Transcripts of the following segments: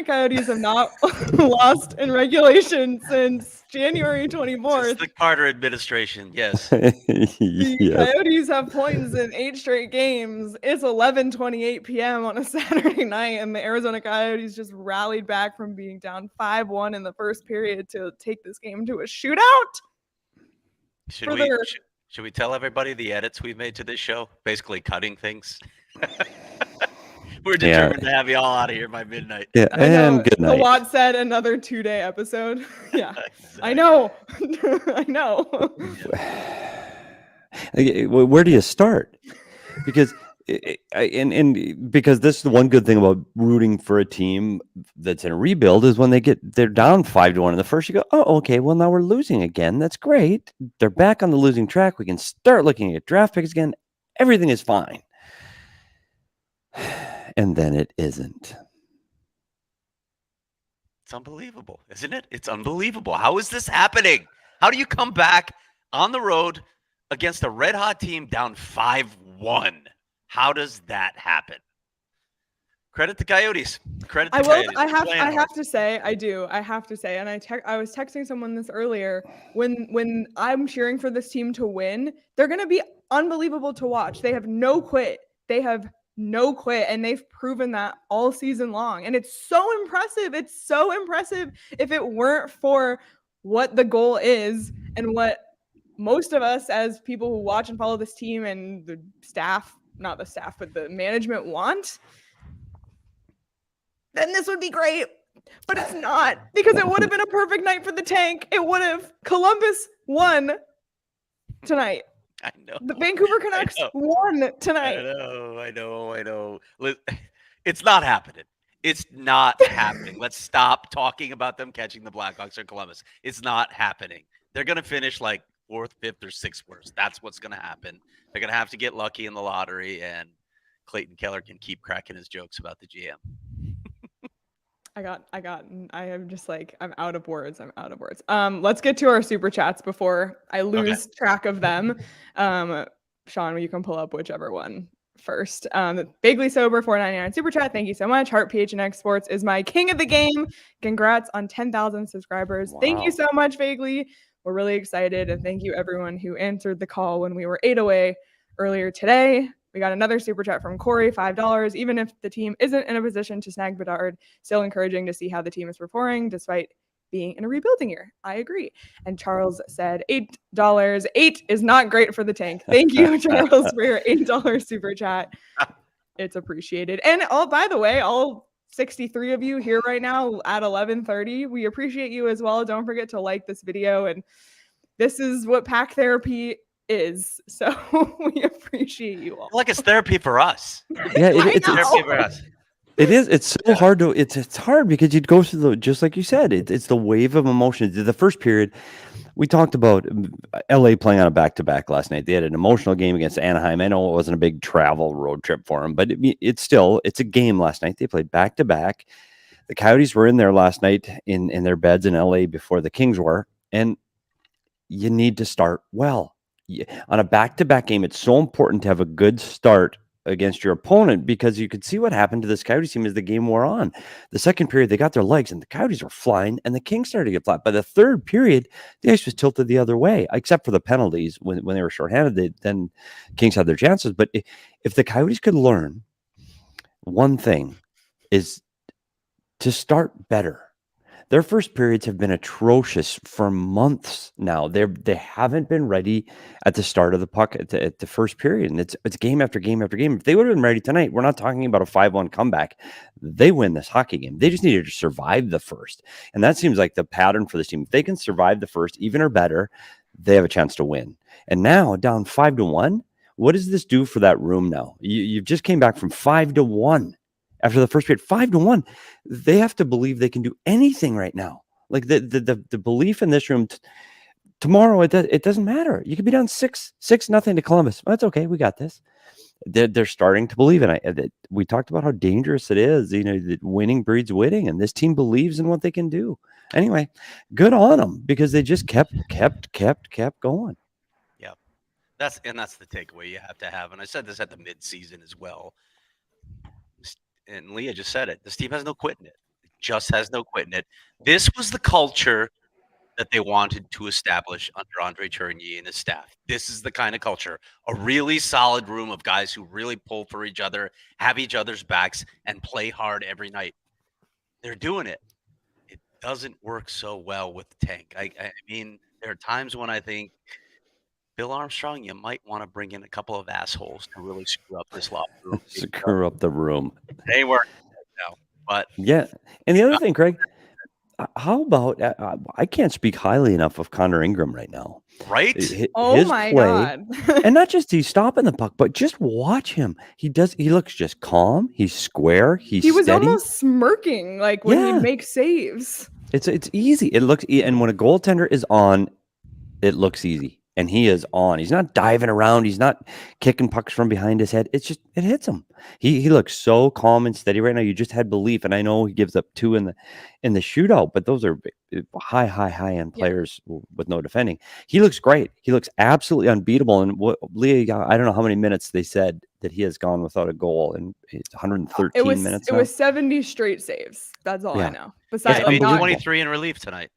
Coyotes have not lost in regulation since January 24th. Since the Carter administration, yes. The Yes. Coyotes have points in 8 straight games. It's 11:28 p.m. on a Saturday night, and the Arizona Coyotes just rallied back from being down 5-1 in the first period to take this game to a shootout. Should we tell everybody the edits we've made to this show? Basically cutting things. We're determined to have you all out of here by midnight. Yeah, and good night. The Watt said another 2-day episode. Yeah, exactly. I know. I know. Where do you start? Because because this is the one good thing about rooting for a team that's in a rebuild is when they're down 5-1 in the first, you go, oh, okay, well now we're losing again. That's great. They're back on the losing track. We can start looking at draft picks again. Everything is fine. And then it isn't. It's unbelievable, isn't it? It's unbelievable. How is this happening? How do you come back on the road against a red-hot team down 5-1? How does that happen? Credit the Coyotes. Credit the Coyotes. I have to say, and I was texting someone this earlier. When I'm cheering for this team to win, they're going to be unbelievable to watch. They have no quit. And they've proven that all season long. And it's so impressive. It's so impressive if it weren't for what the goal is and what most of us as people who watch and follow this team and the staff, not the staff, but the management want, then this would be great. But it's not, because it would have been a perfect night for the Tank. It would have. Columbus won tonight. I know. The Vancouver Canucks won tonight. I know. It's not happening. It's not happening. Let's stop talking about them catching the Blackhawks or Columbus. It's not happening. They're going to finish like 4th, 5th, or 6th worst. That's what's going to happen. They're going to have to get lucky in the lottery, and Clayton Keller can keep cracking his jokes about the GM. I'm out of words. Let's get to our super chats before I lose track of them. Sean, you can pull up whichever one first. Vaguely Sober 499 super chat. Thank you so much. Heart PHNX Sports is my king of the game. Congrats on 10,000 subscribers. Wow. Thank you so much, Vaguely. We're really excited. And thank you everyone who answered the call when we were 8 away earlier today. We got another super chat from Corey, $5. Even if the team isn't in a position to snag Bedard, still encouraging to see how the team is performing despite being in a rebuilding year. I agree. And Charles said $8. 8 is not great for the Tank. Thank you, Charles, for your $8 super chat. It's appreciated. And by the way, all 63 of you here right now at 11:30, we appreciate you as well. Don't forget to like this video. And this is what Pack Therapy is, so we appreciate you all. Like it's therapy for us. Yeah, it's therapy for us. It is. It's so hard to. It's hard because you'd go through just like you said. It's the wave of emotions. The first period, we talked about LA playing on a back-to-back last night. They had an emotional game against Anaheim. I know it wasn't a big travel road trip for them, but it's a game last night. They played back-to-back. The Coyotes were in there last night in their beds in LA before the Kings were, and you need to start well. On a back-to-back game, it's so important to have a good start against your opponent because you could see what happened to this Coyotes team as the game wore on. The second period, they got their legs and the Coyotes were flying and the Kings started to get flat. By the third period, the ice was tilted the other way, except for the penalties. When they were shorthanded, then Kings had their chances. But if the Coyotes could learn one thing is to start better. Their first periods have been atrocious for months now. They haven't been ready at the start of the puck at the first period, and it's game after game after game. If they would have been ready tonight, we're not talking about a 5-1 comeback. They win this hockey game. They just needed to survive the first, and that seems like the pattern for this team. If they can survive the first, even or better, they have a chance to win. And now down 5-1, what does this do for that room now? You've just came back from 5-1. After the first period, 5-1, they have to believe they can do anything right now. Like the belief in this room tomorrow, it doesn't matter. You could be down 6-0 to Columbus. That's okay. We got this. They're starting to believe in it. We talked about how dangerous it is. That winning breeds winning, and this team believes in what they can do. Anyway, good on them because they just kept going. Yeah, that's the takeaway you have to have. And I said this at the midseason as well. And Leah just said it. This team has no quit in it. just has no quitting it. This was the culture that they wanted to establish under Andre Tourigny and his staff. This is the kind of culture, a really solid room of guys who really pull for each other, have each other's backs, and play hard every night. They're doing it. It doesn't work so well with Tank. I mean, there are times when I think, Bill Armstrong, you might want to bring in a couple of assholes to really screw up this locker room. Screw up the room. They ain't working right now. But yeah. And the other thing, Craig, how about I can't speak highly enough of Connor Ingram right now. Right? His my God. And not just he's stopping the puck, but just watch him. He looks just calm. He's square. He was steady. Almost smirking like when he makes saves. It's easy. It looks, and when a goaltender is on, it looks easy. And he is on. He's not diving around. He's not kicking pucks from behind his head. It's just, it hits him. He looks so calm and steady right now. You just had belief. And I know he gives up 2 in the shootout, but those are high end players with no defending. He looks great. He looks absolutely unbeatable. And Leah, I don't know how many minutes they said that he has gone without a goal, and it's 113 minutes. It was 70 straight saves. That's all I know. Besides, made 23 in relief tonight.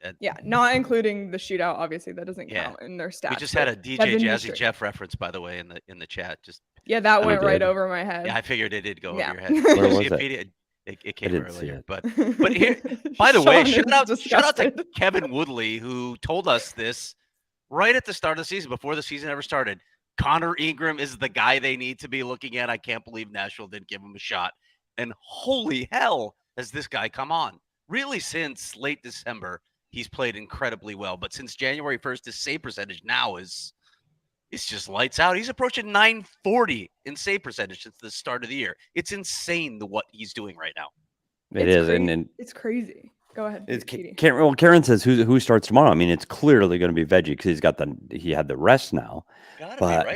Not including the shootout. Obviously, that doesn't count in their stats. We just had a DJ Jazzy Jeff reference, by the way, in the chat. Just that went right over my head. Yeah, I figured it did go over your head. Where was it? It came earlier, but here, by the way, shout out to Kevin Woodley, who told us this right at the start of the season, before the season ever started. Connor Ingram is the guy they need to be looking at. I can't believe Nashville didn't give him a shot. And holy hell, has this guy come on? Really, since late December, he's played incredibly well. But since January 1st, his save percentage now is just lights out. He's approaching 940 in save percentage since the start of the year. It's insane what he's doing right now. It is, and it's crazy. Go ahead. Karen says who starts tomorrow. I mean, it's clearly going to be Veggie because he had the rest now. But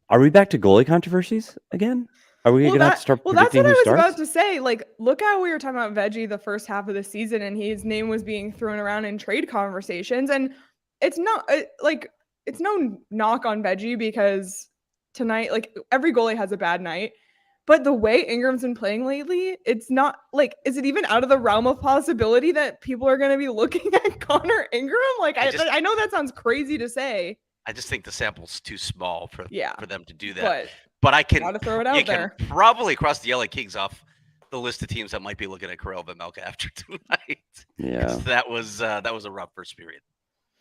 are we back to goalie controversies again? Are we going to have to start predicting who starts? Well, that's what I was about to say. Like, look how we were talking about Veggie the first half of the season, and his name was being thrown around in trade conversations. And it's not it's no knock on Veggie because tonight, like, every goalie has a bad night. But the way Ingram's been playing lately, it's not like, is it even out of the realm of possibility that people are going to be looking at Connor Ingram? Like, I know that sounds crazy to say. I just think the sample's too small for them to do that. But But I can throw it out there. Can probably cross the LA Kings off the list of teams that might be looking at Karel Vejmelka after tonight. Yeah, that was a rough first period.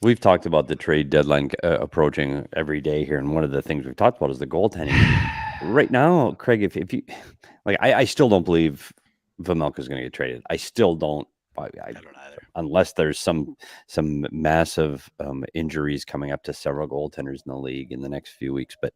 We've talked about the trade deadline approaching every day here, and one of the things we've talked about is the goaltending. Right now, Craig, if you like, I still don't believe Vejmelka is going to get traded. I still don't. I don't either. Unless there's some massive injuries coming up to several goaltenders in the league in the next few weeks, but.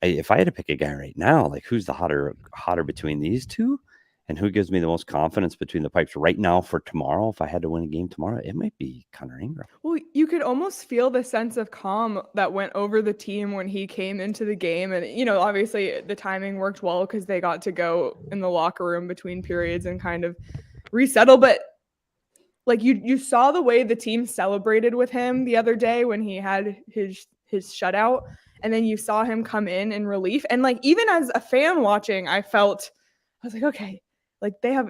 If I had to pick a guy right now, like who's the hotter between these two, and who gives me the most confidence between the pipes right now for tomorrow, if I had to win a game tomorrow, it might be Connor Ingram. Well, you could almost feel the sense of calm that went over the team when he came into the game. And, obviously the timing worked well because they got to go in the locker room between periods and kind of resettle. But like you saw the way the team celebrated with him the other day when he had his shutout. And then you saw him come in relief. And like, even as a fan watching, I was like, okay, like they have,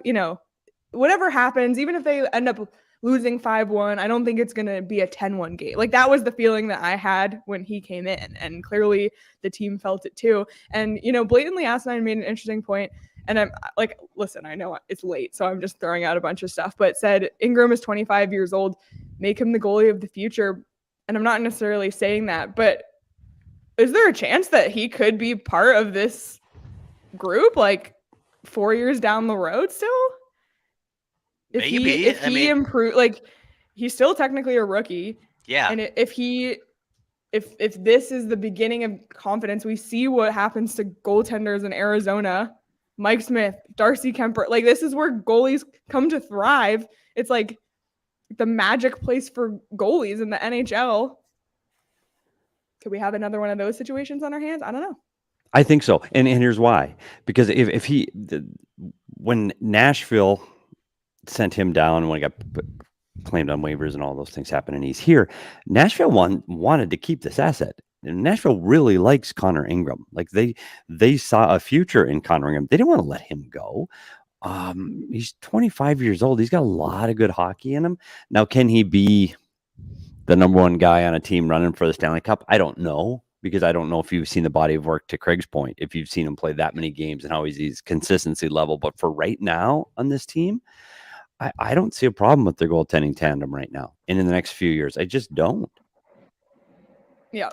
whatever happens, even if they end up losing 5-1, I don't think it's going to be a 10-1 game. Like that was the feeling that I had when he came in. And clearly the team felt it too. And, Blatantly Asinine made an interesting point. And I'm like, listen, I know it's late, so I'm just throwing out a bunch of stuff, but said Ingram is 25 years old, make him the goalie of the future. And I'm not necessarily saying that, but is there a chance that he could be part of this group like 4 years down the road still? Maybe. If he improve, like he's still technically a rookie. Yeah. And if this is the beginning of confidence, we see what happens to goaltenders in Arizona, Mike Smith, Darcy Kemper. Like this is where goalies come to thrive. It's like the magic place for goalies in the NHL. Could we have another one of those situations on our hands? I don't know. I think so. And here's why. Because when Nashville sent him down, when he got claimed on waivers and all those things happened, and he's here, Nashville wanted to keep this asset. Nashville really likes Connor Ingram. Like they saw a future in Connor Ingram. They didn't want to let him go. He's 25 years old. He's got a lot of good hockey in him. Now, can he be the number one guy on a team running for the Stanley Cup? I don't know, because I don't know if you've seen the body of work, to Craig's point, if you've seen him play that many games and how he's consistency level. But for right now on this team, I don't see a problem with their goaltending tandem right now and in the next few years. I just don't. Yeah.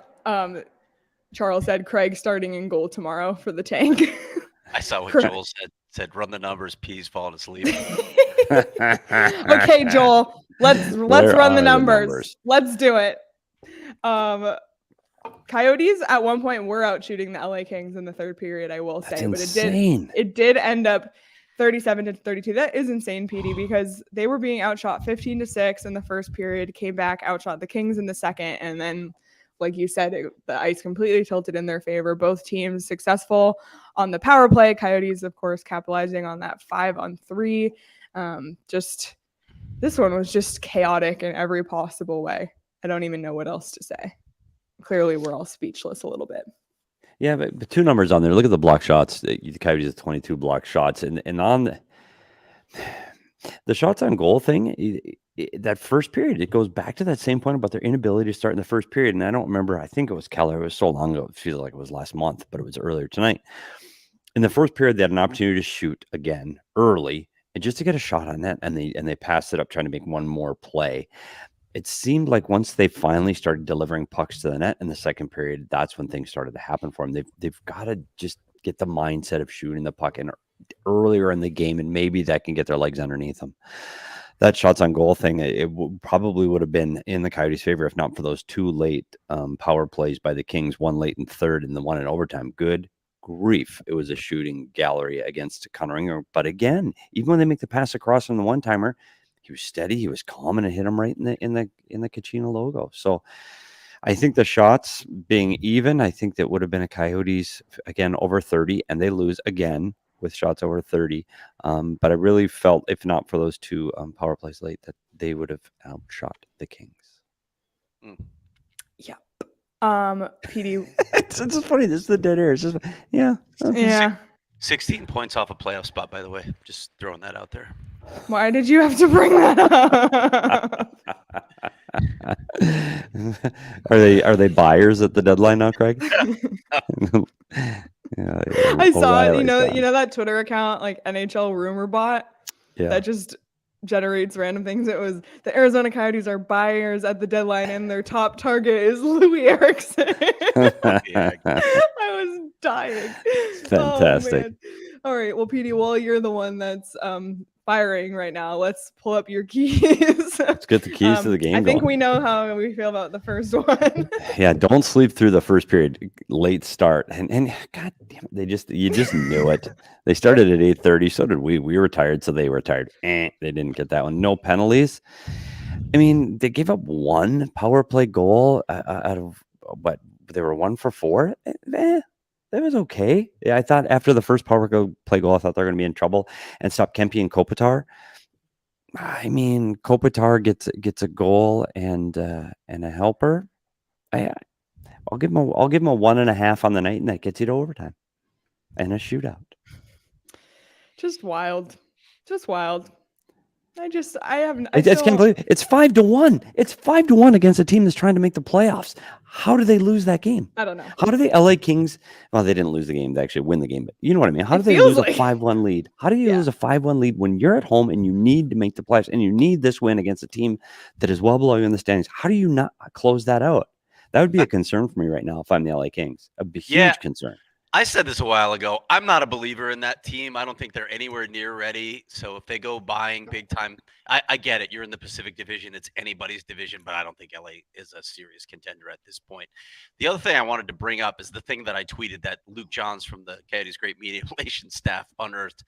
Charles said Craig starting in goal tomorrow for the Tank. I saw what Joel said. Run the numbers. P's falling asleep. Okay, Joel. Let's run the numbers. Let's do it. Coyotes at one point were out shooting the LA Kings in the third period, I will say. That's insane. But it did end up 37-32. That is insane, PD, because they were being outshot 15-6 in the first period, came back, outshot the Kings in the second, and then, like you said, the ice completely tilted in their favor. Both teams successful on the power play. Coyotes, of course, capitalizing on that 5-on-3. This one was just chaotic in every possible way. I don't even know what else to say. Clearly, we're all speechless a little bit. Yeah, but two numbers on there. Look at the block shots. The Coyotes have 22 block shots, and on the shots on goal thing, that first period, it goes back to that same point about their inability to start in the first period. And I don't remember. I think it was Keller. It was so long ago. It feels like it was last month, but it was earlier tonight. In the first period, they had an opportunity to shoot again early, and just to get a shot on net, and they passed it up trying to make one more play. It seemed like once they finally started delivering pucks to the net in the second period, that's when things started to happen for them. They've got to just get the mindset of shooting the puck in earlier in the game, and maybe that can get their legs underneath them. That shots on goal thing, probably would have been in the Coyotes' favor if not for those two late power plays by the Kings, one late in third and the one in overtime. Good grief. It was a shooting gallery against Connor Ingram. But again, even when they make the pass across on the one-timer, he was steady. He was calm, and it hit him right in the Kachina logo. So I think the shots being even, I think that would have been a Coyotes again over 30, and they lose again with shots over 30. But I really felt, if not for those two power plays late, that they would have outshot the Kings. Yeah. PD. It's just funny. This is the dead air. It's just yeah. 16 points off a playoff spot, by the way. Just throwing that out there. Why did you have to bring that up? Are they buyers at the deadline now, Craig? Yeah, I saw it. You know that Twitter account, like NHL Rumor Bot, that just generates random things. It was the Arizona Coyotes are buyers at the deadline, and their top target is Louis Eriksson. I was dying. Fantastic. All right, well, PD, while you're the one that's firing right now, let's pull up your keys. Let's get the keys to the game. I think we know how we feel about the first one. Yeah, don't sleep through the first period. Late start, and God damn it, you just knew it. They started at 8:30. So did we. We were tired, so they were tired. They didn't get that one. No penalties. I mean, they gave up one power play goal out of what they were 1 for 4. That was okay. Yeah, I thought after the first power play goal, I thought they're going to be in trouble and stop Kempe and Kopitar. I mean, Kopitar gets a goal and a helper. I'll give him a 1.5 on the night, and that gets you to overtime and a shootout. Just wild. It's 5-1. It's 5-1 against a team that's trying to make the playoffs. How do they lose that game? I don't know. How do the LA Kings? Well, they didn't lose the game. They actually win the game, but you know what I mean. How do they lose a 5-1 lead? How do you lose a 5-1 lead when you're at home and you need to make the playoffs and you need this win against a team that is well below you in the standings? How do you not close that out? That would be a concern for me right now if I'm the LA Kings. A huge concern. I said this a while ago. I'm not a believer in that team. I don't think they're anywhere near ready. So if they go buying big time, I get it. You're in the Pacific Division. It's anybody's division, but I don't think LA is a serious contender at this point. The other thing I wanted to bring up is the thing that I tweeted that Luke Johns from the Coyotes Great Media Relations staff unearthed.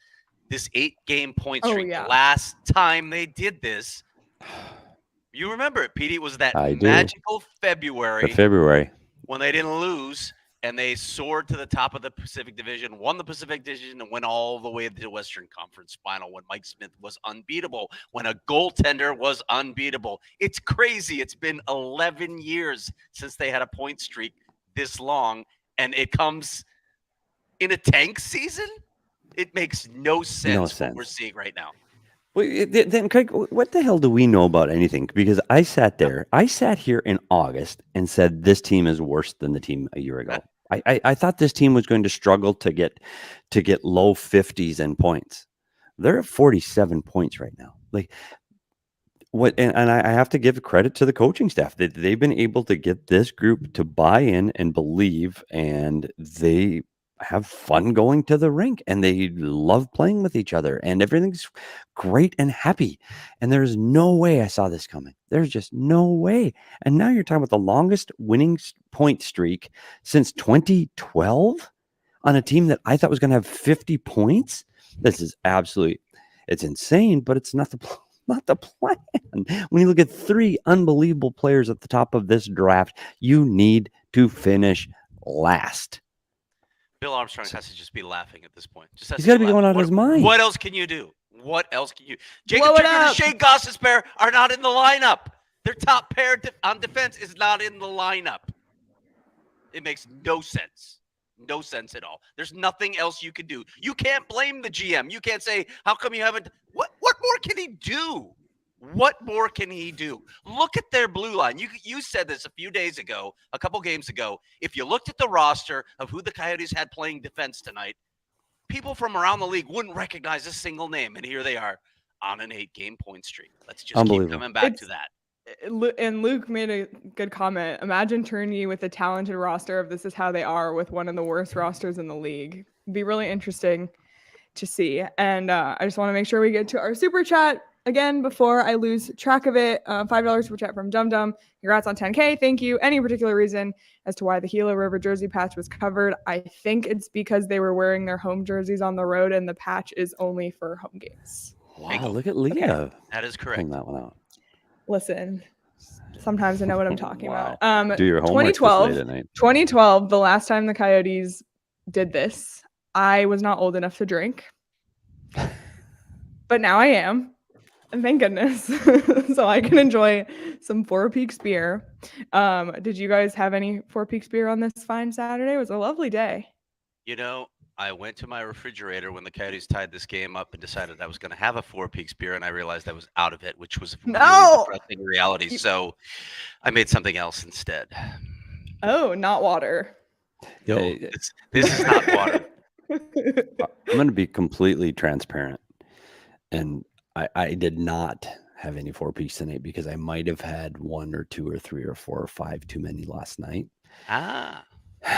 This 8-game point streak. The last time they did this, you remember it, Petey, was that magical February when they didn't lose. And they soared to the top of the Pacific Division, won the Pacific Division, and went all the way to the Western Conference Final when Mike Smith was unbeatable, when a goaltender was unbeatable. It's crazy. It's been 11 years since they had a point streak this long, and it comes in a tank season? It makes no sense what we're seeing right now. Well, then, Craig, what the hell do we know about anything? Because I sat here in August and said this team is worse than the team a year ago. I thought this team was going to struggle to get low 50s in points. They're at 47 points right now. Like what? And I have to give credit to the coaching staff that they've been able to get this group to buy in and believe, and they have fun going to the rink, and they love playing with each other, and everything's great and happy. And there's no way I saw this coming. There's just no way. And now you're talking about the longest winning point streak since 2012 on a team that I thought was going to have 50 points. This is absolutely, it's insane, but it's not the plan. When you look at 3 unbelievable players at the top of this draft, you need to finish last. Bill Armstrong has to just be laughing at this point. He's got to be going out of his mind. What else can you do? What else can you? Jacob Trigger and Shane Gostisbehere are not in the lineup. Their top pair on defense is not in the lineup. It makes no sense. No sense at all. There's nothing else you can do. You can't blame the GM. You can't say, how come you haven't? What more can he do? What more can he do? Look at their blue line. You said this a couple games ago. If you looked at the roster of who the Coyotes had playing defense tonight, people from around the league wouldn't recognize a single name. And here they are on an 8-game point streak. Let's just keep coming back to that. And Luke made a good comment. Imagine Tourney with a talented roster of this is how they are with one of the worst rosters in the league. It'd be really interesting to see. And I just want to make sure we get to our super chat again before I lose track of it. $5 super chat from Dum Dum. Congrats on 10K. Thank you. Any particular reason as to why the Gila River jersey patch was covered? I think it's because they were wearing their home jerseys on the road and the patch is only for home games. Wow, look at Leah. Okay. That is correct. That one out. Listen, sometimes I know what I'm talking about. Do your homework 2012, the last time the Coyotes did this, I was not old enough to drink. But now I am. And thank goodness. So I can enjoy some Four Peaks beer. Did you guys have any Four Peaks beer on this fine Saturday? It was a lovely day. You know, I went to my refrigerator when the Coyotes tied this game up and decided I was going to have a Four Peaks beer, and I realized I was out of it, which was a really depressing reality. So I made something else instead. Oh, not water. This is not water. I'm going to be completely transparent. And I did not have any Four Peaks tonight because I might have had 1 or 2 or 3 or 4 or 5 too many last night.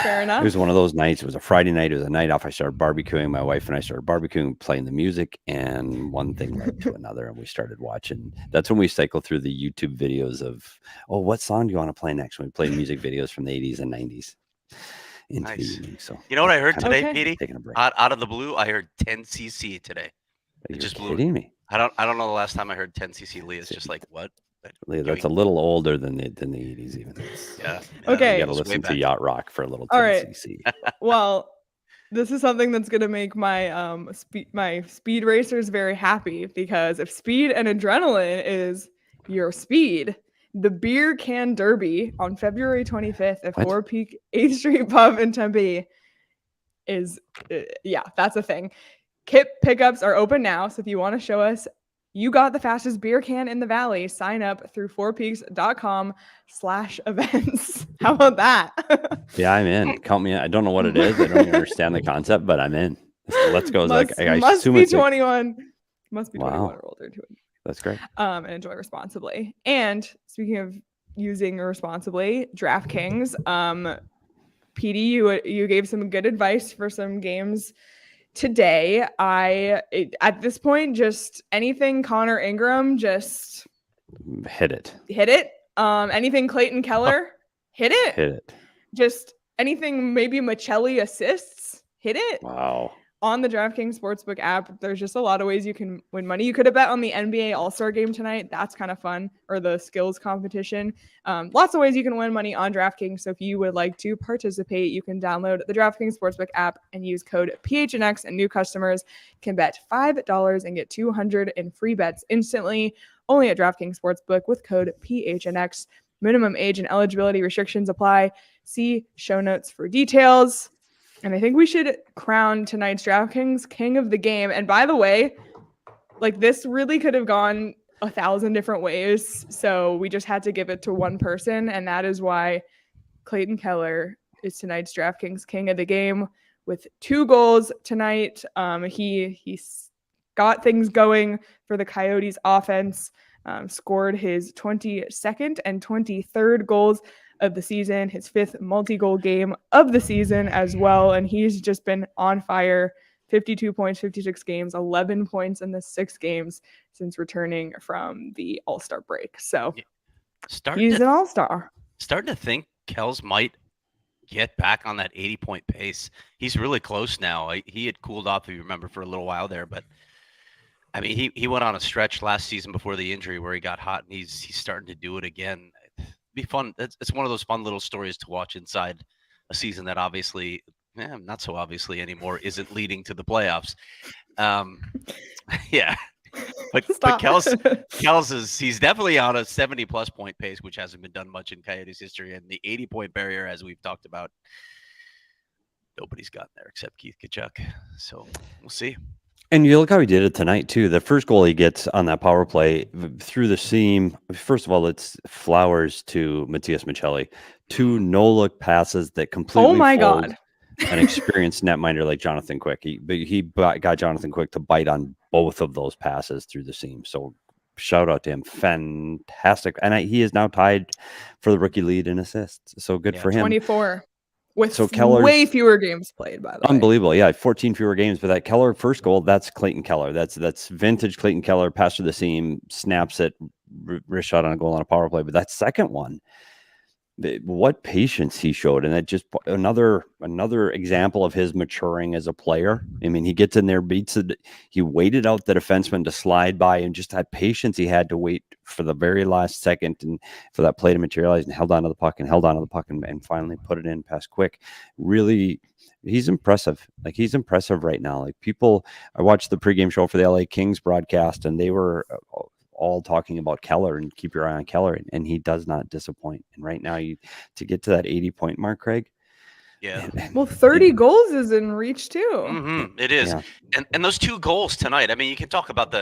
Fair enough. It was one of those nights. It was a Friday night. It was a night off. I started barbecuing. My wife and I started barbecuing, playing the music, and one thing led to another, and we started watching. That's when we cycled through the YouTube videos of, what song do you want to play next? When we played music videos from the 80s and 90s. Into the evening. So you know what I heard today, Petey? Taking a break. Out of the blue, I heard 10cc today. You're just kidding me. I don't know the last time I heard 10cc. Leah's just like, what? Leah, that's a little older than the 80s even. Yeah. Okay. You got to listen to Yacht Rock for a little 10cc. All right. Well, this is something that's going to make my my speed racers very happy, because if speed and adrenaline is your speed, the Beer Can Derby on February 25th at Four Peak 8th Street Pub in Tempe is, that's a thing. Kit pickups are open now, so if you want to show us you got the fastest beer can in the valley, sign up through fourpeaks.com/events. How about that? Yeah, I'm in. Count me in. I don't know what it is. I don't even understand the concept, but I'm in. Let's go. Must be 21. Must be 21 or older to it. That's great. And enjoy responsibly. And speaking of using responsibly, DraftKings. Petey, you gave some good advice for some games today. At this point, just anything Connor Ingram, just hit it. Anything Clayton Keller, hit it. Just anything maybe Maccelli assists, hit it. Wow. On the DraftKings Sportsbook app, there's just a lot of ways you can win money. You could have bet on the NBA All-Star game tonight. That's kind of fun. Or the skills competition. Lots of ways you can win money on DraftKings. So if you would like to participate, you can download the DraftKings Sportsbook app and use code PHNX, and new customers can bet $5 and get 200 in free bets instantly. Only at DraftKings Sportsbook with code PHNX. Minimum age and eligibility restrictions apply. See show notes for details. And I think we should crown tonight's DraftKings king of the game. And by the way, like this really could have gone 1,000 different ways. So we just had to give it to one person. And that is why Clayton Keller is tonight's DraftKings king of the game with 2 goals tonight. He's got things going for the Coyotes offense, scored his 22nd and 23rd goals of the season, his 5th multi-goal game of the season as well. And he's just been on fire. 52 points, 56 games, 11 points in the 6 games since returning from the All-Star break. So he's an All-Star. Starting to think Kells might get back on that 80-point pace. He's really close now. He had cooled off, if you remember, for a little while there, but I mean, he went on a stretch last season before the injury where he got hot, and he's starting to do it again. It'd be fun. It's one of those fun little stories to watch inside a season that obviously, not so obviously anymore, isn't leading to the playoffs. Yeah. But Kells he's definitely on a 70-plus point pace, which hasn't been done much in Coyotes history. And the 80-point barrier, as we've talked about, nobody's gotten there except Keith Tkachuk. So we'll see. And you look how he did it tonight, too. The first goal he gets on that power play through the seam. First of all, it's flowers to Matias Maccelli. 2 no-look passes that completely God. An experienced netminder like Jonathan Quick. He got Jonathan Quick to bite on both of those passes through the seam. So shout out to him. Fantastic. And he is now tied for the rookie lead in assists. So good for him. 24. With way fewer games played, by the way. Unbelievable. Yeah, 14 fewer games. But that Keller first goal, that's Clayton Keller. That's vintage Clayton Keller, pass through the seam, snaps it, wrist shot on a goal on a power play. But that second one, what patience he showed. And that just another example of his maturing as a player. I mean, he gets in there, beats it. He waited out the defenseman to slide by, and just that patience he had to wait for the very last second and for that play to materialize, and held on to the puck and finally put it in past Quick. Really, he's impressive. Like, he's impressive right now. Like, I watched the pregame show for the LA Kings broadcast, and they were all talking about Keller and keep your eye on Keller, and he does not disappoint. And right now, to get to that 80-point mark, Craig. Yeah. Well, 30 goals is in reach too. Mm-hmm, it is. Yeah. And those 2 goals tonight, I mean, you can talk about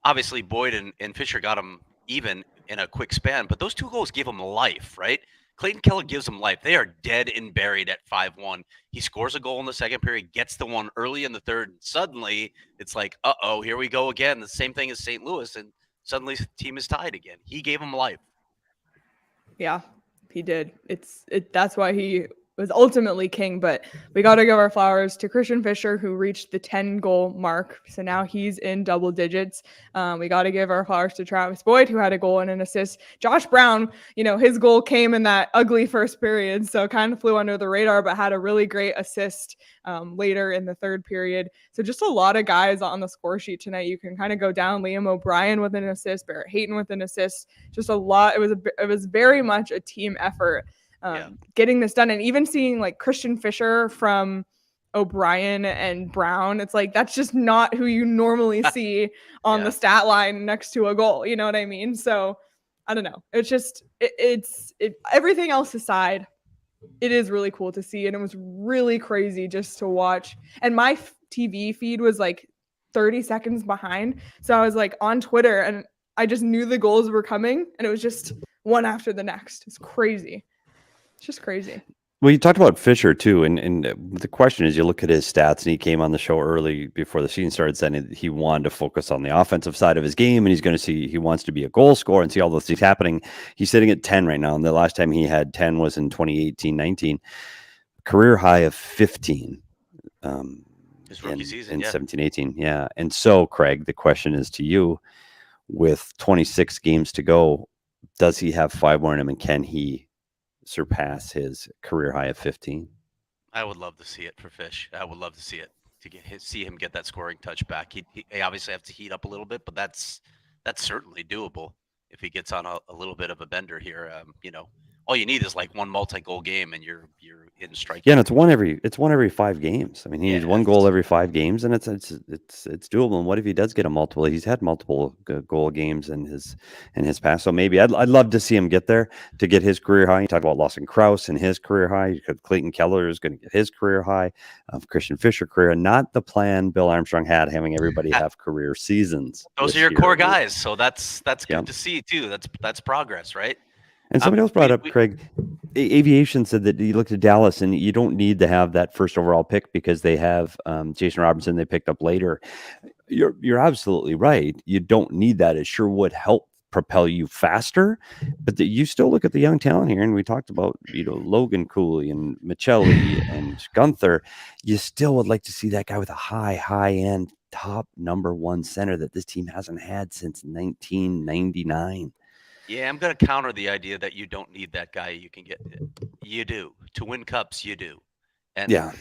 obviously Boyd and Fischer got them even in a quick span, but those 2 goals give them life, right? Clayton Keller gives them life. They are dead and buried at 5-1. He scores a goal in the second period, gets the one early in the third, and suddenly it's like, uh-oh, here we go again. The same thing as St. Louis, and suddenly the team is tied again. He gave him life. Yeah, he did. That's why he was ultimately king, but we got to give our flowers to Christian Fischer, who reached the 10-goal mark. So now he's in double digits. We got to give our flowers to Travis Boyd, who had a goal and an assist. Josh Brown, his goal came in that ugly first period, so kind of flew under the radar, but had a really great assist later in the third period. So just a lot of guys on the score sheet tonight. You can kind of go down. Liam O'Brien with an assist, Barrett Hayton with an assist. Just a lot. It was very much a team effort. Getting this done, and even seeing like Christian Fischer from O'Brien and Brown, it's like that's just not who you normally see on the stat line next to a goal. You know what I mean? So I don't know. It's just it's everything else aside, it is really cool to see, and it was really crazy just to watch. And my TV feed was like 30 seconds behind, so I was like on Twitter, and I just knew the goals were coming, and it was just one after the next. It's crazy. It's just crazy. Well, you talked about Fischer too, and the question is, you look at his stats, and he came on the show early before the season started saying that he wanted to focus on the offensive side of his game, and he wants to be a goal scorer and see all those things happening. He's sitting at 10 right now, and the last time he had 10 was in 2018-19, career high of 15. His rookie season, in 17-18, yeah. And so, Craig, the question is to you: with 26 games to go, does he have 5 more in him, and can he surpass his career high of 15? I would love to see it for Fish. I would love to see it, see him get that scoring touch back. He obviously have to heat up a little bit, but that's certainly doable if he gets on a little bit of a bender here. all you need is like one multi-goal game, and you're in striking. Yeah, and it's one every 5 games. I mean, he needs one goal every 5 games, and it's doable. And what if he does get a multiple? He's had multiple goal games in his past. So maybe I'd love to see him get there to get his career high. You talk about Lawson Krause and his career high. Clayton Keller is going to get his career high. Christian Fischer career, and not the plan Bill Armstrong had, having everybody have career seasons. Those are your core guys, so that's good to see too. That's progress, right? And somebody else brought up, Craig, Aviation said that you looked at Dallas and you don't need to have that first overall pick because they have Jason Robinson they picked up later. You're absolutely right. You don't need that. It sure would help propel you faster, but you still look at the young talent here, and we talked about Logan Cooley and Maccelli and Gunther. You still would like to see that guy with a high end top number 1 center that this team hasn't had since 1999. Yeah, I'm going to counter the idea that you don't need that guy. You can get it. You do. To win cups, you do. And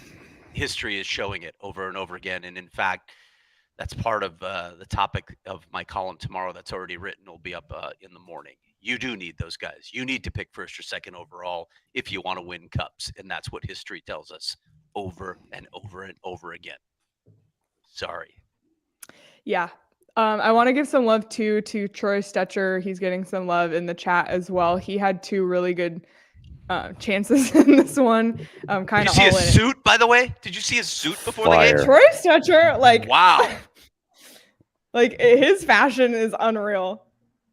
history is showing it over and over again. And in fact, that's part of the topic of my column tomorrow that's already written. Will be up in the morning. You do need those guys. You need to pick first or second overall if you want to win cups. And that's what history tells us over and over and over again. Sorry. Yeah. I want to give some love to Troy Stetcher. He's getting some love in the chat as well. He had 2 really good chances in this one. Kind of. Did you see his suit, by the way? Did you see his suit before the game? Troy Stetcher, like, wow, like his fashion is unreal.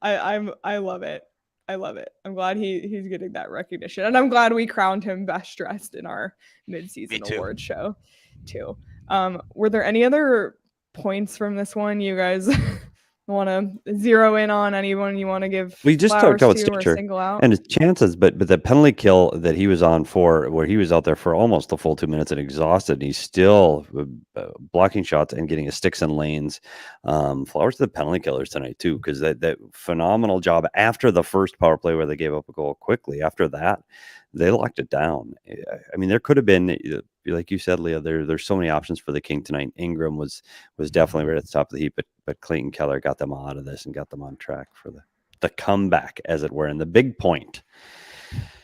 I love it. I love it. I'm glad he's getting that recognition, and I'm glad we crowned him best dressed in our mid-season award show too. Were there any other points from this one you guys want to zero in on? Anyone you want to give? We just talked about Stitcher and his chances, but the penalty kill that he was on for, where he was out there for almost the full 2 minutes and exhausted, and he's still blocking shots and getting his sticks in lanes. Flowers to the penalty killers tonight too, because that phenomenal job after the first power play where they gave up a goal quickly. After that, they locked it down. I mean, there could have been, like you said, Leah, there's so many options for the King tonight. Ingram was definitely right at the top of the heap, but Clayton Keller got them out of this and got them on track for the comeback, as it were, and the big point.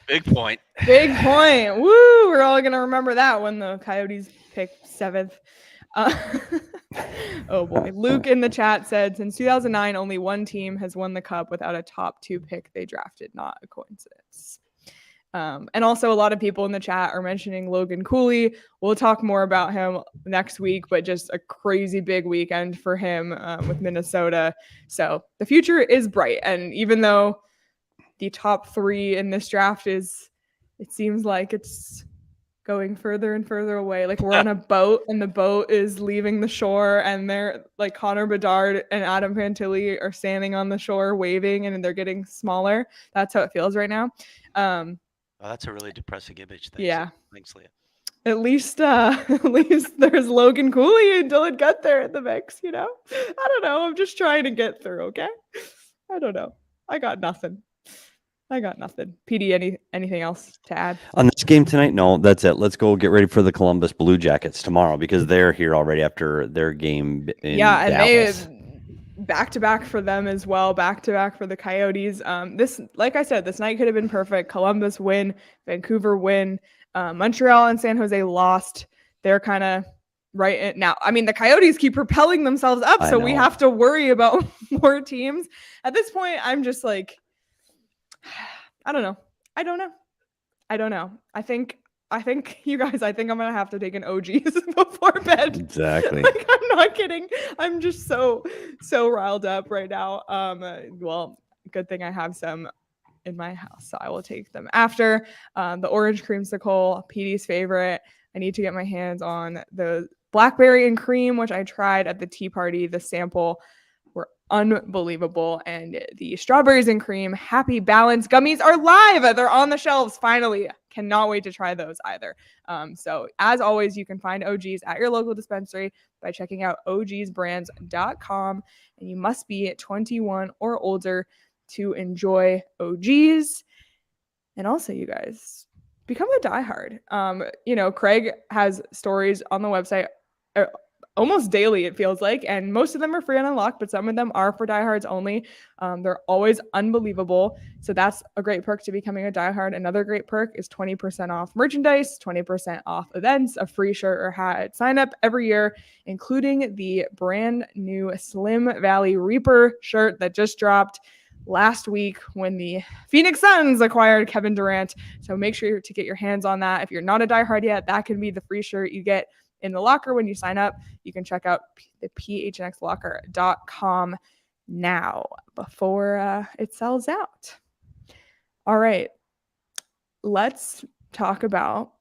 Big point. Big point. Woo! We're all gonna remember that when the Coyotes picked 7th. Oh boy. Luke in the chat said, since 2009, only one team has won the cup without a top 2 pick they drafted. Not a coincidence. And also a lot of people in the chat are mentioning Logan Cooley. We'll talk more about him next week, but just a crazy big weekend for him with Minnesota. So the future is bright. And even though the top 3 in this draft it seems like it's going further and further away. Like we're on a boat and the boat is leaving the shore, and they're like Connor Bedard and Adam Fantilli are standing on the shore waving, and they're getting smaller. That's how it feels right now. Oh, that's a really depressing image. Thanks. Yeah. Thanks, Leah. At least there's Logan Cooley and Dylan Gunther in the mix, I don't know. I'm just trying to get through, okay? I don't know. I got nothing. PD, anything else to add? On this game tonight? No, that's it. Let's go get ready for the Columbus Blue Jackets tomorrow, because they're here already after their game in Dallas. And back-to-back for them as well, back-to-back for the Coyotes. This, like I said, this night could have been perfect. Columbus win, Vancouver win, Montreal and San Jose lost. They're kind of right in now. I mean, the Coyotes keep propelling themselves up, so we have to worry about more teams. At this point, I'm just like, I don't know. I think you guys, I'm going to have to take an OGs before bed. Exactly. Like, I'm not kidding. I'm just so riled up right now. Well, good thing I have some in my house, so I will take them after. The orange creamsicle, PD's favorite. I need to get my hands on the blackberry and cream, which I tried at the tea party. The sample were unbelievable. And the strawberries and cream Happy Balance gummies are live. They're on the shelves finally. Cannot wait to try those either. So as always, you can find OGs at your local dispensary by checking out ogsbrands.com, and you must be 21 or older to enjoy OGs. And also, you guys, become a diehard. Craig has stories on the website almost daily, it feels like. And most of them are free on Unlock, but some of them are for diehards only. They're always unbelievable. So that's a great perk to becoming a diehard. Another great perk is 20% off merchandise, 20% off events, a free shirt or hat. Sign up every year, including the brand new Slim Valley Reaper shirt that just dropped last week when the Phoenix Suns acquired Kevin Durant. So make sure to get your hands on that. If you're not a diehard yet, that can be the free shirt you get in the locker when you sign up. You can check out the phnxlocker.com now before it sells out. All right, let's talk about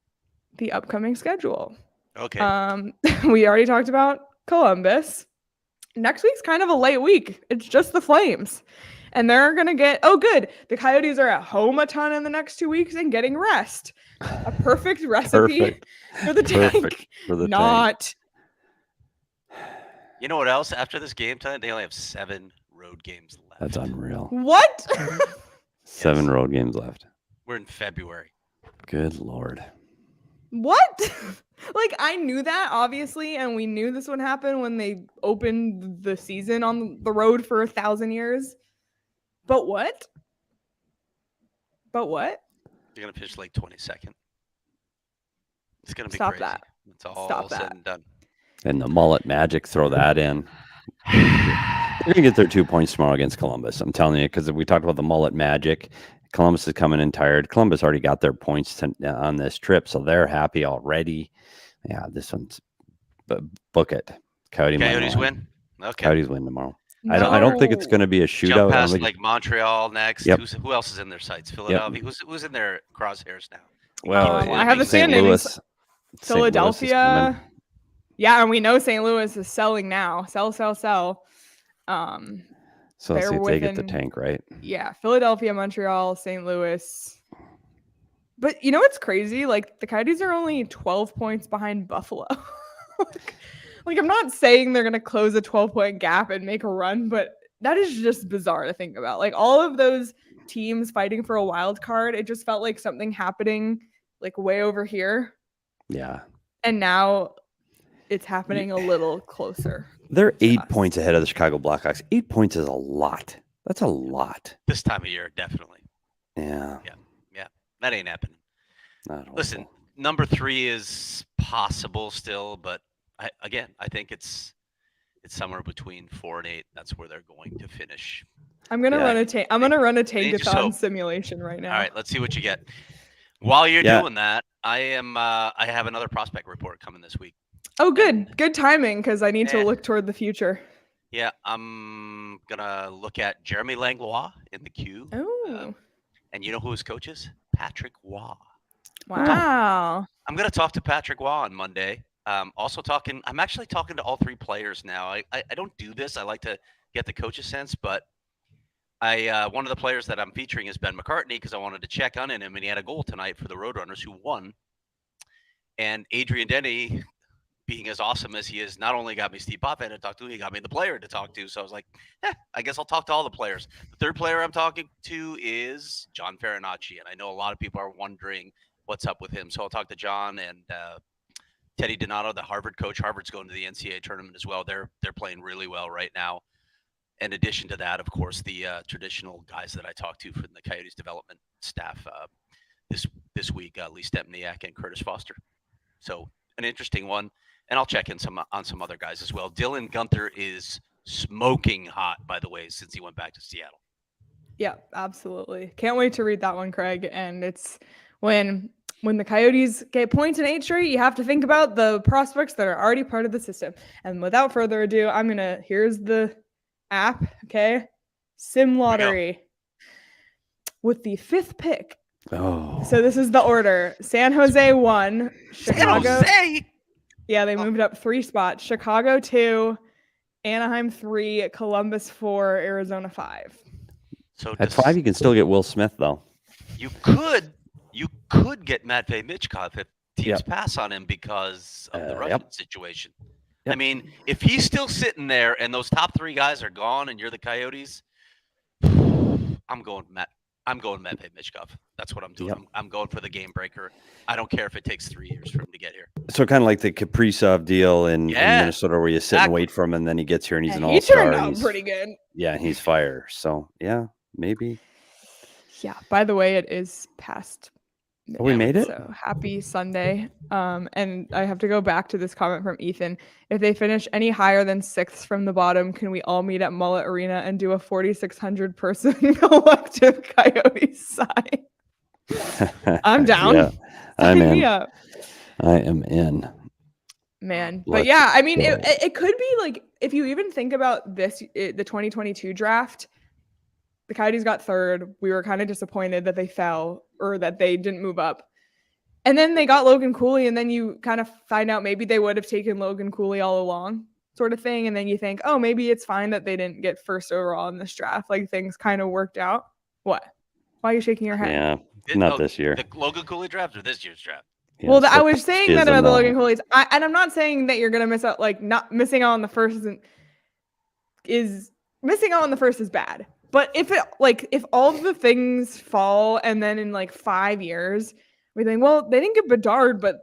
the upcoming schedule. Okay. We already talked about Columbus. Next week's kind of a light week. It's just the Flames. And they're going to get, good. The Coyotes are at home a ton in the next 2 weeks and getting rest. A perfect recipe for the Tank. Not. You know what else? After this game tonight, they only have 7 road games left. That's unreal. What? 7 road games left. We're in February. Good Lord. What? Like, I knew that, obviously, and we knew this would happen when they opened the season on the road for 1,000 years. But what? You're going to finish like 22nd. It's going to be crazy. That. It's all said and done. And the mullet magic, throw that in. They're going to get their 2 points tomorrow against Columbus. I'm telling you, because we talked about the mullet magic. Columbus is coming in tired. Columbus already got their points on this trip, so they're happy already. Yeah, this one's book it. Coyotes win? Okay. Coyotes win tomorrow. No. I don't think it's going to be a shootout. Jump past like Montreal next. Yep. Who else is in their sights? Philadelphia. Yep. Who's in their crosshairs now? Well, I have the standings. Philadelphia. Yeah, and we know St. Louis is selling now. Sell. So let's see if they get the Tank, right? Yeah, Philadelphia, Montreal, St. Louis. But you know what's crazy? Like, the Coyotes are only 12 points behind Buffalo. Like, I'm not saying they're going to close a 12-point gap and make a run, but that is just bizarre to think about. Like, all of those teams fighting for a wild card, it just felt like something happening, like, way over here. Yeah. And now it's happening a little closer. They're 8 points ahead of the Chicago Blackhawks. 8 points is a lot. That's a lot. This time of year, definitely. Yeah. Yeah. That ain't happening. Listen, awful. number 3 is possible still, but I think it's somewhere between 4 and 8. That's where they're going to finish. I'm gonna run a Tank-a-thon Simulation right now. All right, let's see what you get. While you're doing that, I have another prospect report coming this week. Oh, good. Good timing, because I need to look toward the future. Yeah, I'm gonna look at Jeremy Langlois in the queue. Oh. And you know who his coach is? Patrick Waugh. Wow. I'm gonna talk to Patrick Waugh on Monday. I'm actually talking to all 3 players now. I don't do this. I like to get the coach's sense, but one of the players that I'm featuring is Ben McCartney because I wanted to check on him, and he had a goal tonight for the Roadrunners who won. And Adrian Denny, being as awesome as he is, not only got me Steve Potvin to talk to, he got me the player to talk to. So I was like, I guess I'll talk to all the players. The 3rd player I'm talking to is John Farinacci, and I know a lot of people are wondering what's up with him. So I'll talk to John and Teddy Donato, the Harvard coach. Harvard's going to the NCAA tournament as well. They're playing really well right now. In addition to that, of course, the traditional guys that I talked to from the Coyotes development staff this week, Lee Stepniak and Curtis Foster. So an interesting one. And I'll check in on some other guys as well. Dylan Gunther is smoking hot, by the way, since he went back to Seattle. Yeah, absolutely. Can't wait to read that one, Craig. And it's when the Coyotes get points in 8 straight, you have to think about the prospects that are already part of the system. And without further ado, here's the app, okay? Sim Lottery with the 5th pick. Oh. So this is the order. San Jose 1, Chicago. San Jose? Yeah, they moved up 3 spots. Chicago 2, Anaheim 3, Columbus 4, Arizona 5. So at 5, you can still get Will Smith, though. You could get Matt Vejmelka if teams pass on him because of the Russian situation. Yep. I mean, if he's still sitting there and those top 3 guys are gone and you're the Coyotes, I'm going Matt I'm going Mete Michkov. That's what I'm doing. Yep. I'm going for the game breaker. I don't care if it takes 3 years for him to get here. So kind of like the Kaprizov deal in Yeah, Minnesota, where you sit and wait for him, and then he gets here and he's an he all-star. turned and out he's pretty good. Yeah, and he's fire. So yeah, maybe. Yeah. By the way, it is past. Oh, we made it? So happy Sunday. And I have to go back to this comment from Ethan. If they finish any higher than 6th from the bottom, can we all meet at Mullet Arena and do a 4,600 person collective Coyotes sign? I'm down. Yeah, I'm Sign me in. up. I am in. Man. But Let's yeah, I mean, go. it could be like, if you even think about this, the 2022 draft, the Coyotes got 3rd. We were kind of disappointed that they fell or that they didn't move up. And then they got Logan Cooley, and then you kind of find out maybe they would have taken Logan Cooley all along, sort of thing. And then you think, oh, maybe it's fine that they didn't get 1st overall in this draft. Like, things kind of worked out. What? Why are you shaking your head? Yeah, not this year. The Logan Cooley draft or this year's draft? Yeah, well, so I was saying that about the Logan schism, Cooley's. And I'm not saying that you're going to miss out, like, not missing out on the first is missing out on the first is bad. But if all of the things fall and then in like 5 years, we think, well, they didn't get Bedard, but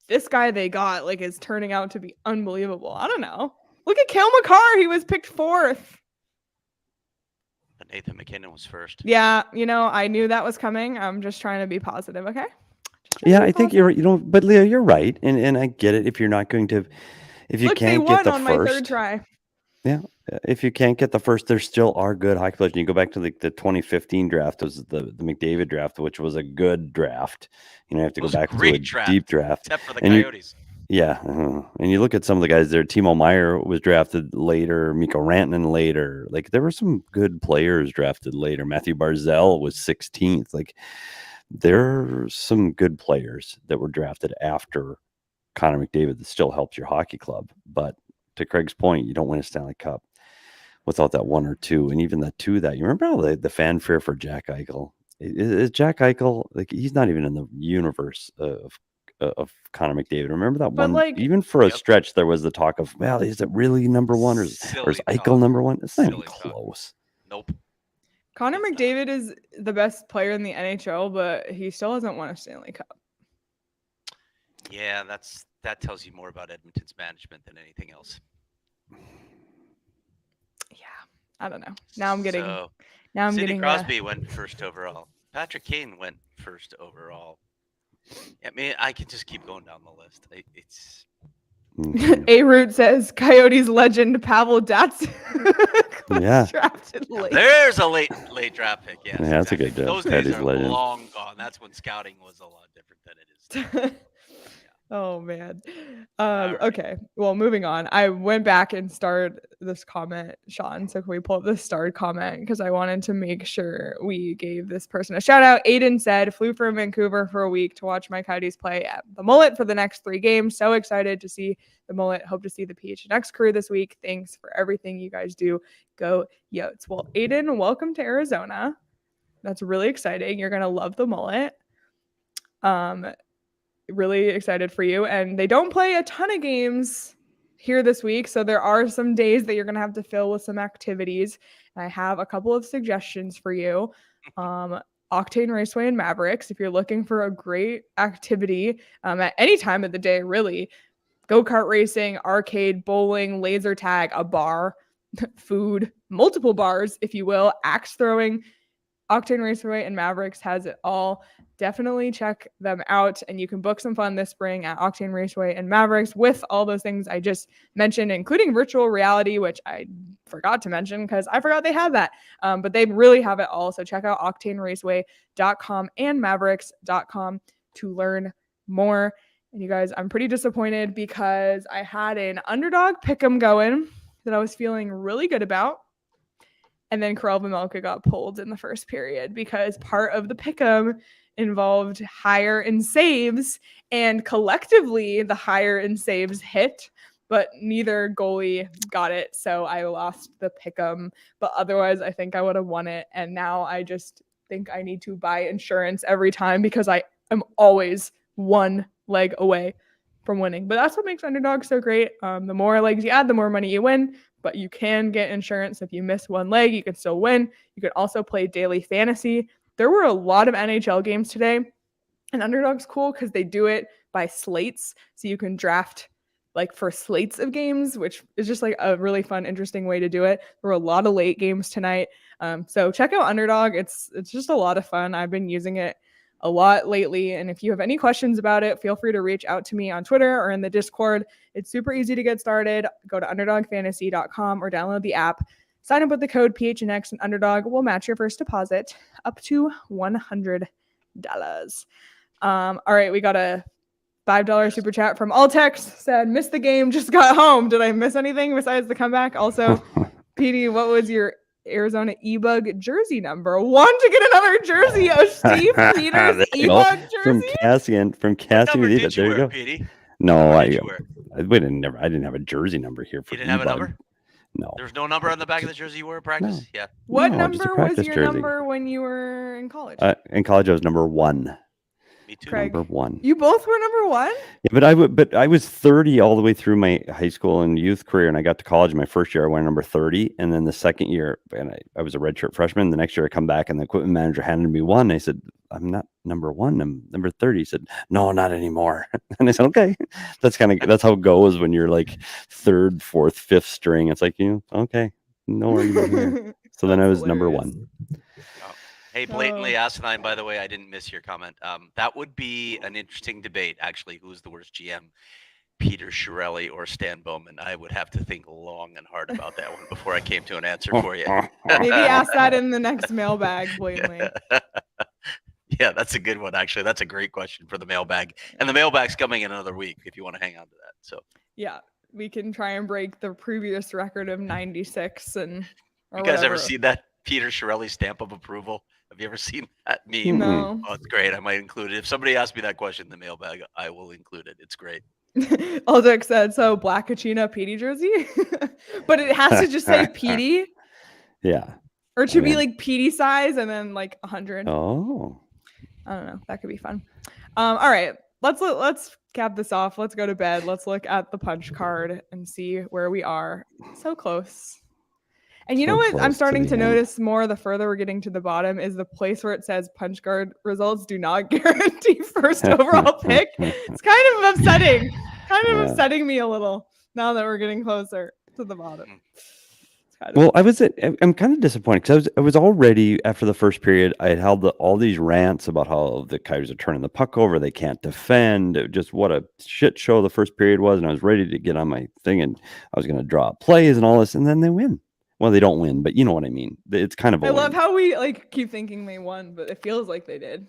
this guy they got like is turning out to be unbelievable. I don't know. Look at Cale Makar. He was picked 4th. But Nathan McKinnon was 1st. Yeah, I knew that was coming. I'm just trying to be positive, okay? Yeah, I think but Leah, you're right. And I get it. If you're not going to, if you can't get the on first. my 3rd try. Yeah. If you can't get the first, there still are good hockey players. And you go back to the 2015 draft, was the McDavid draft, which was a good draft. You have to go back to a deep draft. Except for the Coyotes. And you look at some of the guys there. Timo Meier was drafted later. Mikko Rantanen later. Like, there were some good players drafted later. Matthew Barzal was 16th. Like, there are some good players that were drafted after Connor McDavid that still helps your hockey club. But to Craig's point, you don't win a Stanley Cup without that 1 or 2, and even that 2 that you remember all the fanfare for Jack Eichel. Is Jack Eichel, like, he's not even in the universe of Connor McDavid. Remember that one? Like, even for a stretch, there was the talk of, well, is it really number 1 or is Eichel number 1? It's not even close. Nope. Connor McDavid is the best player in the NHL, but he still hasn't won a Stanley Cup. Yeah, that tells you more about Edmonton's management than anything else. Yeah, I don't know. Now I'm getting. Sidney Crosby went 1st overall. Patrick Kane went 1st overall. I mean, I can just keep going down the list. It's. A-Root says Coyotes legend Pavel Datsyuk Yeah. drafted late. There's a late draft pick. Yes, Yeah, that's a good draft. Those days are long gone. That's when scouting was a lot different than it is now. Oh man. Right. Okay. Well, moving on. I went back and starred this comment, Sean. So can we pull up the starred comment? Because I wanted to make sure we gave this person a shout out. Aiden said, flew from Vancouver for a week to watch my Coyotes play at the Mullet for the next 3 games. So excited to see the Mullet. Hope to see the PHNX crew this week. Thanks for everything you guys do. Go Yotes. Well, Aiden, welcome to Arizona. That's really exciting. You're gonna love the Mullet. Really excited for you. And they don't play a ton of games here this week, so there are some days that you're going to have to fill with some activities. And I have a couple of suggestions for you. Octane Raceway and Mavericks, if you're looking for a great activity at any time of the day, really. Go-kart racing, arcade, bowling, laser tag, a bar, food, multiple bars, if you will, axe throwing. Octane Raceway and Mavericks has it all. Definitely check them out, and you can book some fun this spring at Octane Raceway and Mavericks with all those things I just mentioned, including virtual reality, which I forgot to mention because I forgot they have that. But they really have it all. So check out octaneraceway.com and mavericks.com to learn more. And you guys, I'm pretty disappointed because I had an underdog pick'em going that I was feeling really good about. And then Karel Vejmelka got pulled in the first period because part of the pick'em involved higher in saves, and collectively the higher in saves hit, but neither goalie got it. So I lost the pick'em, but otherwise I think I would have won it. And now I just think I need to buy insurance every time because I am always 1 leg away from winning. But that's what makes underdogs so great. The more legs you add, the more money you win. But you can get insurance if you miss 1 leg. You can still win. You can also play daily fantasy There were a lot of NHL games today, and Underdog's cool because they do it by slates. So you can draft like for slates of games, which is just like a really fun, interesting way to do it. There were a lot of late games tonight. So check out Underdog. It's just a lot of fun. I've been using it a lot lately. And if you have any questions about it, feel free to reach out to me on Twitter or in the Discord. It's super easy to get started. Go to underdogfantasy.com or download the app. Sign up with the code PHNX, and Underdog will match your first deposit up to $100. All right, we got a $5 super chat from Altex. Said, missed the game, just got home. Did I miss anything besides the comeback? Also, PD, what was your Arizona E-Bug jersey number? Want to get another jersey of Steve Peters E-Bug jersey? From Cassian. What number There did you you wear, go. Petey? No, What I did you wear? didn't have a jersey number here for You didn't have a E-Bug. number? No. There was no number on the back of the jersey you wore in practice? No. Yeah. What No, just a number was practice your jersey. number when you were in college? In college, I was number 1. Me too. Craig. Number 1. You both were number 1? Yeah, but I was 30 all the way through my high school and youth career, and I got to college my first year. I went number 30, and then the second year, and I was a redshirt freshman. The next year, I come back, and the equipment manager handed me 1. I said, "I'm not number 1. I'm number 30." He said, "No, not anymore." And I said, "Okay." That's how it goes when you're like 3rd, 4th, 5th string. It's like, okay, no argument here. So then I was number 1. Hey, blatantly asinine, by the way, I didn't miss your comment. That would be an interesting debate, actually. Who's the worst GM, Peter Chiarelli or Stan Bowman? I would have to think long and hard about that one before I came to an answer for you. Maybe ask that in the next mailbag, blatantly. Yeah, that's a good one, actually. That's a great question for the mailbag. And the mailbag's coming in another week if you want to hang on to that. So yeah, we can try and break the previous record of 96. And you guys ever seen that Peter Chiarelli stamp of approval? Have you ever seen that meme? No. Oh, it's great. I might include it. If somebody asks me that question in the mailbag, I will include it. It's great. Aldex said, so Black Kachina Petey jersey? But it has to just say Petey? Yeah. Or it should be like Petey size and then like 100. Oh. I don't know. That could be fun. All right. Let's cap this off. Let's go to bed. Let's look at the punch card and see where we are. So close. And you know what I'm starting to notice more the further we're getting to the bottom is the place where it says punch card results do not guarantee first overall pick. It's kind of upsetting. Upsetting me a little now that we're getting closer to the bottom. Well, I'm kind of disappointed because I was already after the first period. I had held all these rants about how the Coyotes are turning the puck over. They can't defend. Just what a shit show the first period was. And I was ready to get on my thing and I was going to draw plays and all this. And then they win. Well, they don't win, but you know what I mean. It's kind of. I love how we keep thinking they won, but it feels like they did.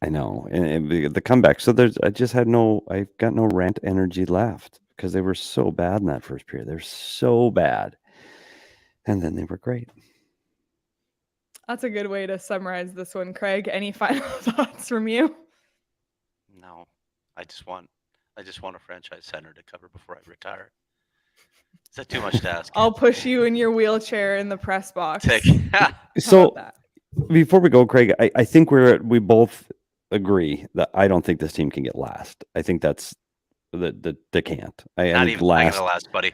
I know, and the comeback. So I've got no rant energy left because they were so bad in that first period. They're so bad, and then they were great. That's a good way to summarize this one, Craig. Any final thoughts from you? No, I just want a franchise center to cover before I retire. Is that too much to ask? I'll push you in your wheelchair in the press box. So before we go, Craig, I think we both agree that I don't think this team can get last. I think that's they can't. Not even last, buddy.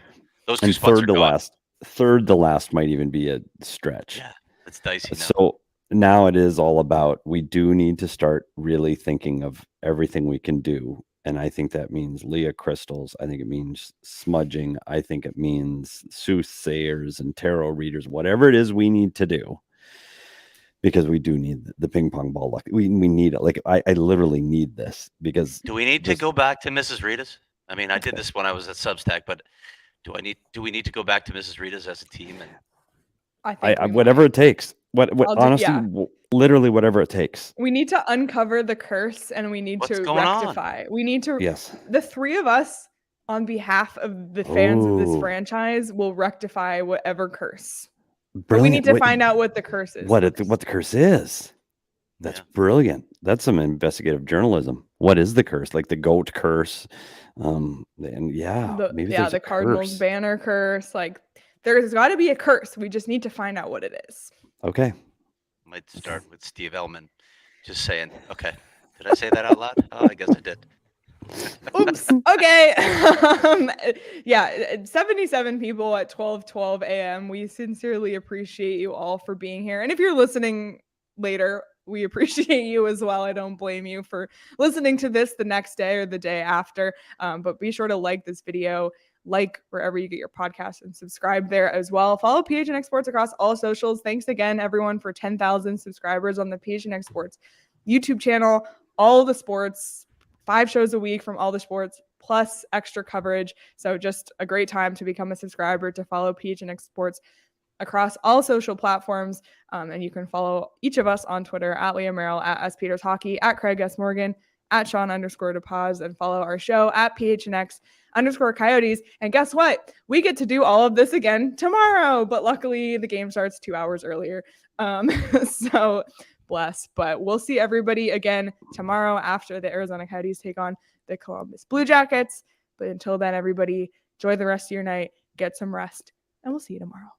Those two spots third to last. Third to last might even be a stretch. Yeah, it's dicey. So now it is all about we do need to start really thinking of everything we can do. And I think that means Leah crystals. I think it means smudging. I think it means soothsayers and tarot readers, whatever it is we need to do. Because we do need the ping pong ball luck. We need it. Like I literally need this because. Do we need to go back to Mrs. Rita's? I mean, I did this when I was at Substack, but do we need to go back to Mrs. Rita's as a team? And I think whatever it takes. Honestly, literally whatever it takes. We need to uncover the curse and we need to rectify. We need to. Yes. The three of us, on behalf of the fans of this franchise, will rectify whatever curse. But we need to find out what the curse is. What the curse is. That's brilliant. That's some investigative journalism. What is the curse? Like the goat curse. And the Cardinals banner curse. Like there's got to be a curse. We just need to find out what it is. Okay. Might start with Steve Ellman just saying, okay, did I say that out loud? Oh, I guess I did. Oops. Okay. 77 people at 12:12 a.m. We sincerely appreciate you all for being here. And if you're listening later, we appreciate you as well. I don't blame you for listening to this the next day or the day after. But be sure to like this video, like wherever you get your podcast, and subscribe there as well. Follow PHNX Sports across all socials. Thanks again, everyone, for 10,000 subscribers on the PHNX Sports YouTube channel. All the sports, 5 shows a week from all the sports, plus extra coverage. So just a great time to become a subscriber, to follow PHNX Sports across all social platforms. And you can follow each of us on Twitter at Leah Merrill, at S Peters Hockey, at Craig S Morgan, at Sean_DePaz, and follow our show at PHNX_Coyotes. And guess what? We get to do all of this again tomorrow, but luckily the game starts 2 hours earlier. So bless, but we'll see everybody again tomorrow after the Arizona Coyotes take on the Columbus Blue Jackets. But until then, everybody, enjoy the rest of your night, get some rest, and we'll see you tomorrow.